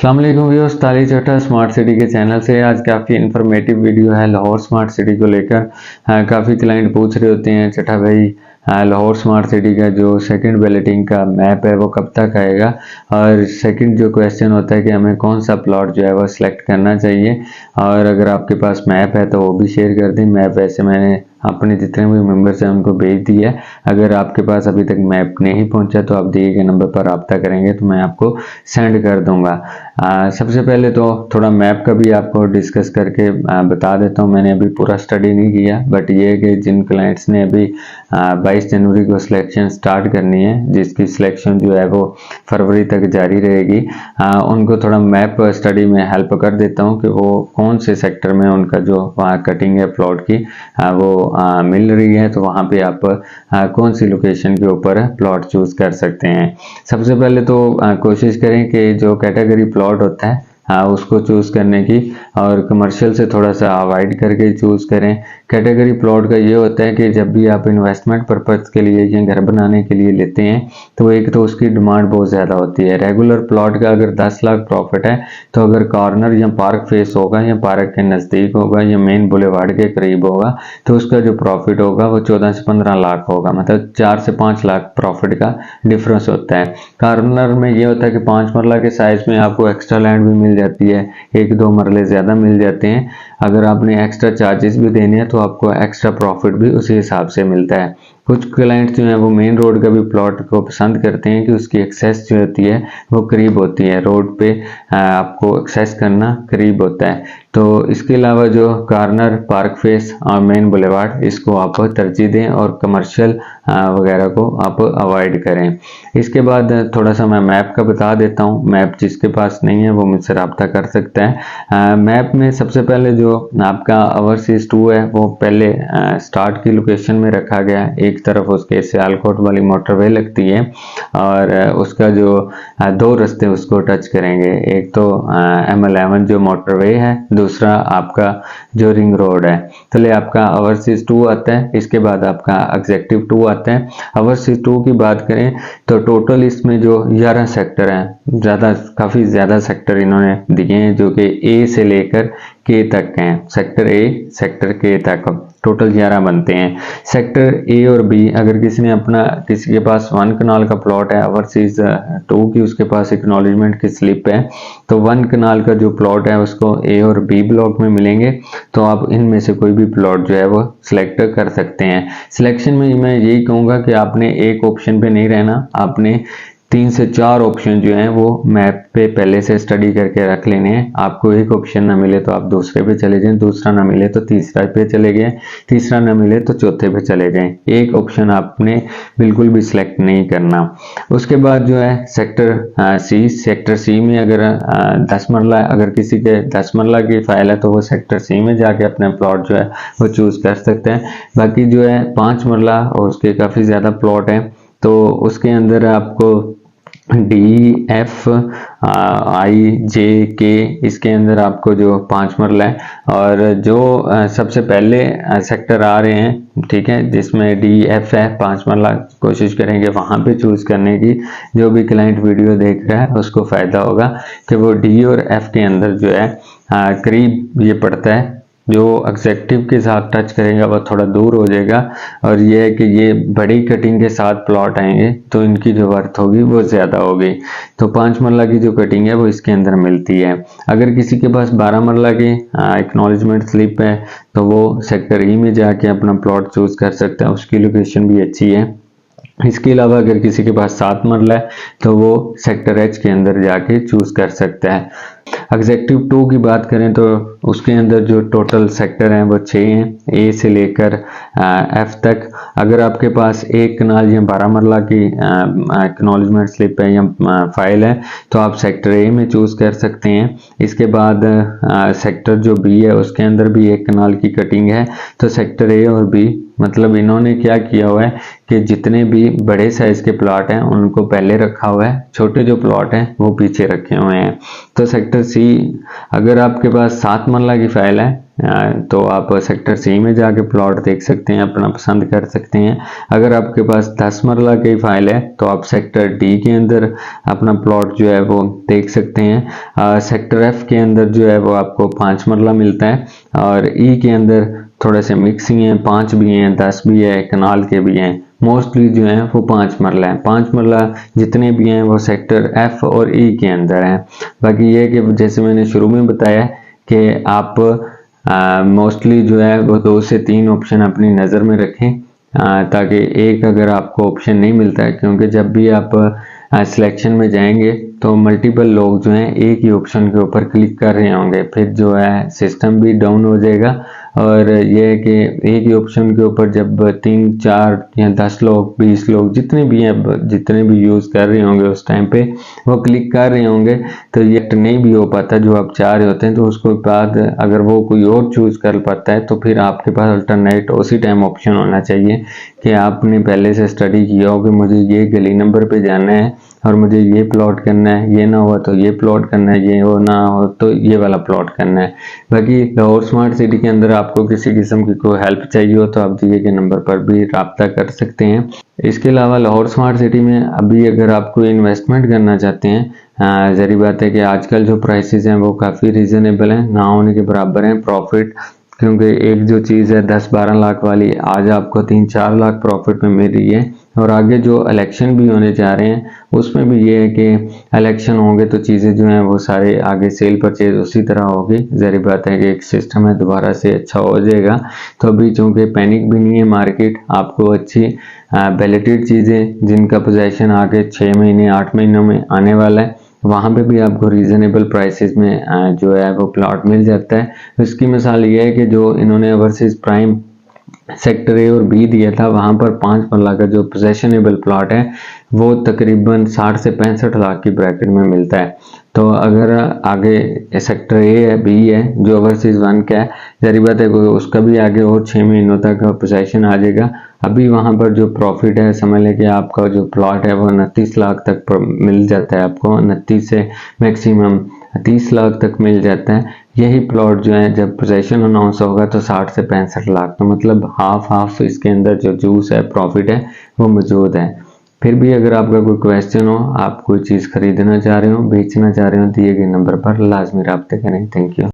अस्सलाम वालेकुम व्यूअर्स, ताली चौटा स्मार्ट सिटी के चैनल से आज काफ़ी इन्फॉर्मेटिव वीडियो है लाहौर स्मार्ट सिटी को लेकर। काफ़ी क्लाइंट पूछ रहे होते हैं चटा भाई लाहौर स्मार्ट सिटी का जो सेकंड बैलेटिंग का मैप है वो कब तक आएगा, और सेकंड जो क्वेश्चन होता है कि हमें कौन सा प्लॉट जो है वो सिलेक्ट करना चाहिए। और अगर आपके पास मैप है तो वो भी शेयर कर दें। मैप वैसे मैंने अपने जितने भी मेंबर्स हैं उनको भेज दिया है। अगर आपके पास अभी तक मैप नहीं पहुंचा तो आप दिए गए नंबर पर रब्ता करेंगे तो मैं आपको सेंड कर दूंगा। सबसे पहले तो थोड़ा मैप का भी आपको डिस्कस करके बता देता हूँ। मैंने अभी पूरा स्टडी नहीं किया, बट ये है कि जिन क्लाइंट्स ने अभी 22 जनवरी को सिलेक्शन स्टार्ट करनी है, जिसकी सिलेक्शन जो है वो फरवरी तक जारी रहेगी, उनको थोड़ा मैप स्टडी में हेल्प कर देता हूँ कि वो कौन से सेक्टर में उनका जो वहाँ कटिंग है प्लॉट की वो मिल रही है, तो वहाँ पे आप कौन सी लोकेशन के ऊपर प्लॉट चूज कर सकते हैं। सबसे पहले तो कोशिश करें कि जो कैटेगरी प्लॉट होता है उसको चूज़ करने की, और कमर्शियल से थोड़ा सा अवॉइड करके चूज़ करें। कैटेगरी प्लॉट का ये होता है कि जब भी आप इन्वेस्टमेंट पर्पज़ के लिए या घर बनाने के लिए लेते हैं तो एक तो उसकी डिमांड बहुत ज़्यादा होती है। रेगुलर प्लॉट का अगर 10 लाख प्रॉफिट है तो अगर कॉर्नर या पार्क फेस होगा या पार्क के नज़दीक होगा या मेन बुलेवार्ड के करीब होगा तो उसका जो प्रॉफिट होगा वो 14 से 15 लाख होगा, मतलब 4 से 5 लाख प्रॉफिट का डिफरेंस होता है। कॉर्नर में ये होता है कि 5 मरला के साइज में आपको एक्स्ट्रा लैंड भी मिल जाती है, 1-2 मरले ज़्यादा मिल जाते हैं। अगर आपने एक्स्ट्रा चार्जेस भी देने हैं तो आपको एक्स्ट्रा प्रॉफिट भी उसी हिसाब से मिलता है। कुछ क्लाइंट्स जो हैं वो मेन रोड का भी प्लॉट को पसंद करते हैं कि उसकी एक्सेस जो होती है वो करीब होती है, रोड पे आपको एक्सेस करना करीब होता है। तो इसके अलावा जो कॉर्नर, पार्क फेस और मेन बुलेवार्ड, इसको आप तरजीह दें और कमर्शियल वगैरह को आप अवॉइड करें। इसके बाद थोड़ा सा मैं मैप का बता देता हूँ। मैप जिसके पास नहीं है वो मुझसे रब्ता कर सकता है। मैप में सबसे पहले जो आपका ओवरसीज 2 है वो पहले स्टार्ट की लोकेशन में रखा गया है। एक तरफ उसके सियालकोट वाली मोटरवे लगती है और उसका जो 2 रास्ते उसको टच करेंगे। एक तो M11 जो मोटरवे है, दूसरा आपका जो रिंग रोड है। पहले आपका ओवरसीज 2 आता है, इसके बाद आपका एग्जेक्टिव 2 आता है। ओवरसीज 2 की बात करें तो टोटल इसमें जो 11 सेक्टर हैं, काफ़ी ज़्यादा सेक्टर इन्होंने दिए हैं जो कि ए से लेकर के तक हैं। सेक्टर ए, सेक्टर के तक टोटल 11 बनते हैं। सेक्टर ए और बी, अगर किसी के पास 1 कनाल का प्लॉट है ओवरसीज 2 की, उसके पास एक्नॉलेजमेंट की स्लिप है, तो 1 कनाल का जो प्लॉट है उसको ए और बी ब्लॉक में मिलेंगे। तो आप इनमें से कोई भी प्लॉट जो है वो सिलेक्ट कर सकते हैं। सिलेक्शन में मैं यही कहूँगा कि आपने एक ऑप्शन पे नहीं रहना, आपने 3 से 4 ऑप्शन जो हैं वो मैप पे पहले से स्टडी करके रख लेने हैं। आपको एक ऑप्शन ना मिले तो आप दूसरे पे चले जाएं, दूसरा ना मिले तो तीसरा पे चले गए, तीसरा ना मिले तो चौथे पे चले जाएं। एक ऑप्शन आपने बिल्कुल भी सिलेक्ट नहीं करना। उसके बाद जो है सेक्टर सी, सेक्टर सी में अगर 10 मरला, अगर किसी के 10 मरला की फाइल है तो वो सेक्टर सी में जाके अपना प्लॉट जो है वो चूज कर सकते हैं। बाकी जो है 5 मरला और उसके काफ़ी ज़्यादा प्लॉट हैं तो उसके अंदर आपको डी, एफ, आई, जे, के, इसके अंदर आपको जो 5 मरला है, और जो सबसे पहले सेक्टर आ रहे हैं, ठीक है, जिसमें डी, एफ है 5 मरला, कोशिश करेंगे वहाँ पे चूज करने की। जो भी क्लाइंट वीडियो देख रहा है उसको फ़ायदा होगा कि वो डी और एफ के अंदर जो है करीब ये पड़ता है। जो एग्जेक्टिव के साथ टच करेगा वो थोड़ा दूर हो जाएगा, और ये है कि ये बड़ी कटिंग के साथ प्लॉट आएंगे तो इनकी जो वर्थ होगी वो ज़्यादा होगी। तो 5 मरला की जो कटिंग है वो इसके अंदर मिलती है। अगर किसी के पास 12 मरला की एक्नॉलेजमेंट स्लिप है तो वो सेक्टर ई में जाके अपना प्लॉट चूज कर सकते हैं, उसकी लोकेशन भी अच्छी है। इसके अलावा अगर किसी के पास 7 मरला है तो वो सेक्टर एच के अंदर जाके चूज कर सकता है। एग्जेक्टिव 2 की बात करें तो उसके अंदर जो टोटल सेक्टर हैं वो 6 हैं, ए से लेकर एफ तक। अगर आपके पास 1 कनाल या 12 मरला की एक्नॉलेजमेंट स्लिप है या फाइल है तो आप सेक्टर ए में चूज कर सकते हैं। इसके बाद सेक्टर जो बी है उसके अंदर भी 1 कनाल की कटिंग है, तो सेक्टर ए और बी, मतलब इन्होंने क्या किया हुआ है कि जितने भी बड़े साइज के प्लॉट हैं उनको पहले रखा हुआ है, छोटे जो प्लॉट हैं वो पीछे रखे हुए हैं। तो सेक्टर सी, अगर आपके पास 7 मरला की फाइल है तो आप सेक्टर सी में जाके प्लॉट देख सकते हैं, अपना पसंद कर सकते हैं। अगर आपके पास 10 मरला की फाइल है तो आप सेक्टर डी के अंदर अपना प्लॉट जो है वो देख सकते हैं। सेक्टर एफ के अंदर जो है वो आपको 5 मरला मिलता है, और ई के अंदर थोड़े से मिक्स ही हैं, 5 भी हैं, 10 भी है, कनाल के भी हैं। मोस्टली जो है वो 5 मरला है। 5 मरला जितने भी हैं वो सेक्टर एफ और ई के अंदर हैं। बाकी ये कि जैसे मैंने शुरू में बताया कि आप मोस्टली जो है वो 2 से 3 ऑप्शन अपनी नज़र में रखें, ताकि एक अगर आपको ऑप्शन नहीं मिलता है, क्योंकि जब भी आप सिलेक्शन में जाएंगे तो मल्टीपल लोग जो हैं एक ही ऑप्शन के ऊपर क्लिक कर रहे होंगे, फिर जो है सिस्टम भी डाउन हो जाएगा। और ये है कि एक ही ऑप्शन के ऊपर जब 3, 4 या 10 लोग, 20 लोग जितने भी हैं, जितने भी यूज़ कर रहे होंगे उस टाइम पे वो क्लिक कर रहे होंगे, तो ये नहीं भी हो पाता जो आप चाह रहे होते हैं। तो उसके बाद अगर वो कोई और चूज़ कर पाता है तो फिर आपके पास अल्टरनेट उसी टाइम ऑप्शन होना चाहिए कि आपने पहले से स्टडी किया हो कि मुझे ये गली नंबर पे जाना है और मुझे ये प्लॉट करना है, ये ना हुआ तो ये प्लॉट करना है, ये हो ना हो तो ये वाला प्लॉट करना है। बाकी लाहौर स्मार्ट सिटी के अंदर आपको किसी किस्म की कोई हेल्प चाहिए हो तो आप दिए के नंबर पर भी रब्ता कर सकते हैं। इसके अलावा लाहौर स्मार्ट सिटी में अभी अगर आप कोई इन्वेस्टमेंट करना चाहते हैं, ज़ाहिर बात है कि आजकल जो प्राइसेस हैं वो काफ़ी रीज़नेबल हैं, ना होने के बराबर हैं प्रॉफिट। क्योंकि एक जो चीज़ है 10-12 लाख वाली आज आपको 3-4 लाख प्रॉफिट में मिल रही है, और आगे जो इलेक्शन भी होने जा रहे हैं उसमें भी ये है कि इलेक्शन होंगे तो चीज़ें जो हैं वो सारे आगे सेल परचेज उसी तरह होगी। ज़ाहिर बात है कि एक सिस्टम है दोबारा से अच्छा हो जाएगा। तो अभी चूँकि पैनिक भी नहीं है मार्केट, आपको अच्छी बैलेटेड चीज़ें जिनका पोजेसन आगे 6 महीने 8 महीनों में आने वाला है, वहाँ पे भी आपको रीज़नेबल प्राइसेस में जो है वो प्लॉट मिल जाता है। इसकी मिसाल ये है कि जो इन्होंने ओवरसीज प्राइम सेक्टर ए और बी दिया था, वहाँ पर 5 मरला का जो पोजेशनेबल प्लॉट है वो तकरीबन 60 से 65 लाख की ब्रैकेट में मिलता है। तो अगर आगे सेक्टर ए है, बी है, जो ओवरसीज 1 का है, ज़ाहिर बात है उसका भी आगे और 6 महीनों तक पोजेशन आ जाएगा। अभी वहाँ पर जो प्रॉफिट है समझ लें कि आपका जो प्लॉट है वो 29 लाख तक मिल जाता है, आपको 29 से मैक्सिमम 30 लाख तक मिल जाता है। यही प्लॉट जो है जब पोजेशन अनाउंस होगा तो 60 से 65 लाख, तो मतलब हाफ इसके अंदर जो जूस है, प्रॉफिट है, वो मौजूद है। फिर भी अगर आपका कोई क्वेश्चन हो, आप कोई चीज़ खरीदना चाह रहे हो, बेचना चाह रहे हो, दिए गए नंबर पर लाजमी रब्ते करें। Thank you.